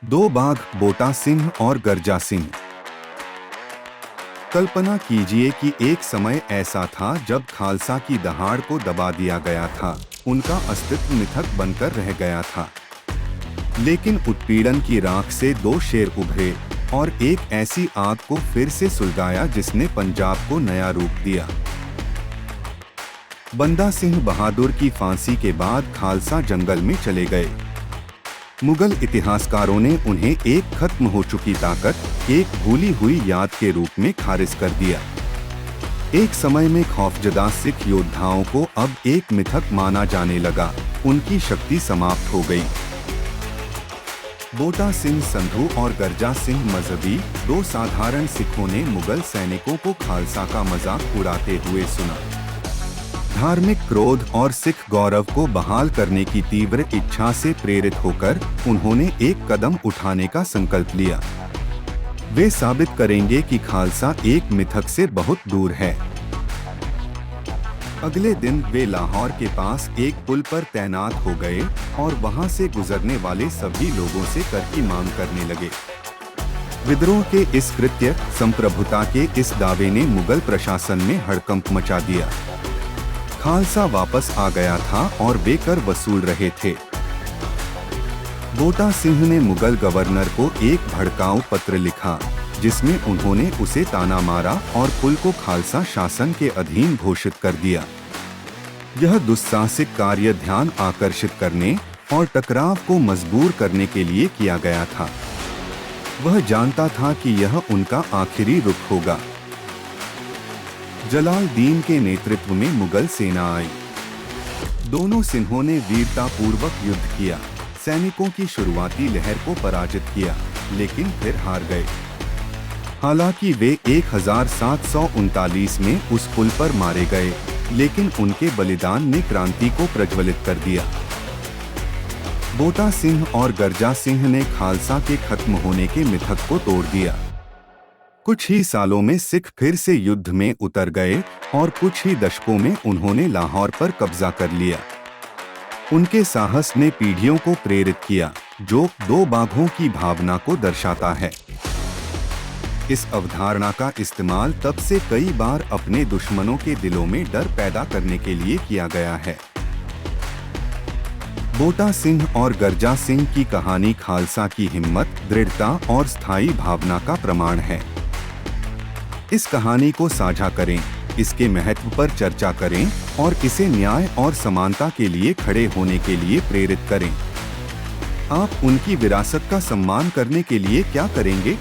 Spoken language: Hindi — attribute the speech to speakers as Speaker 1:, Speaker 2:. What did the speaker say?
Speaker 1: दो बाघ, बोटा सिंह और गर्जा सिंह। कल्पना कीजिए कि एक समय ऐसा था जब खालसा की दहाड़ को दबा दिया गया था। उनका अस्तित्व मिथक बनकर रह गया था। लेकिन उत्पीड़न की राख से दो शेर उभरे और एक ऐसी आग को फिर से सुलगाया जिसने पंजाब को नया रूप दिया। बंदा सिंह बहादुर की फांसी के बाद खालसा जंगल में चले गए। मुगल इतिहासकारों ने उन्हें एक खत्म हो चुकी ताकत, एक भूली हुई याद के रूप में खारिज कर दिया। एक समय में खौफजदा सिख योद्धाओं को अब एक मिथक माना जाने लगा। उनकी शक्ति समाप्त हो गई। बोटा सिंह संधू और गर्जा सिंह मजहबी, दो साधारण सिखों ने मुगल सैनिकों को खालसा का मजाक उड़ाते हुए सुना। धार्मिक क्रोध और सिख गौरव को बहाल करने की तीव्र इच्छा से प्रेरित होकर उन्होंने एक कदम उठाने का संकल्प लिया। वे साबित करेंगे कि खालसा एक मिथक से बहुत दूर है। अगले दिन वे लाहौर के पास एक पुल पर तैनात हो गए और वहां से गुजरने वाले सभी लोगों से कर की मांग करने लगे। विद्रोह के इस कृत्य, संप्रभुता के इस दावे ने मुगल प्रशासन में हड़कंप मचा दिया। खालसा वापस आ गया था और वे कर वसूल रहे थे। बोटा सिंह ने मुगल गवर्नर को एक भड़काऊ पत्र लिखा जिसमें उन्होंने उसे ताना मारा और पुल को खालसा शासन के अधीन घोषित कर दिया। यह दुस्साहसिक कार्य ध्यान आकर्षित करने और टकराव को मजबूर करने के लिए किया गया था। वह जानता था कि यह उनका आखिरी रुख होगा। जलालुद्दीन के नेतृत्व में मुगल सेना आई। दोनों सिंहों ने वीरतापूर्वक युद्ध किया, सैनिकों की शुरुआती लहर को पराजित किया, लेकिन फिर हार गए। हालांकि वे 1739 में उस पुल पर मारे गए, लेकिन उनके बलिदान ने क्रांति को प्रज्वलित कर दिया। बोटा सिंह और गर्जा सिंह ने खालसा के खत्म होने के मिथक को तोड़ दिया। कुछ ही सालों में सिख फिर से युद्ध में उतर गए और कुछ ही दशकों में उन्होंने लाहौर पर कब्जा कर लिया। उनके साहस ने पीढ़ियों को प्रेरित किया, जो दो बाघों की भावना को दर्शाता है। इस अवधारणा का इस्तेमाल तब से कई बार अपने दुश्मनों के दिलों में डर पैदा करने के लिए किया गया है। बोटा सिंह और गर्जा सिंह की कहानी खालसा की हिम्मत, दृढ़ता और स्थायी भावना का प्रमाण है। इस कहानी को साझा करें, इसके महत्व पर चर्चा करें और इसे न्याय और समानता के लिए खड़े होने के लिए प्रेरित करें। आप उनकी विरासत का सम्मान करने के लिए क्या करेंगे?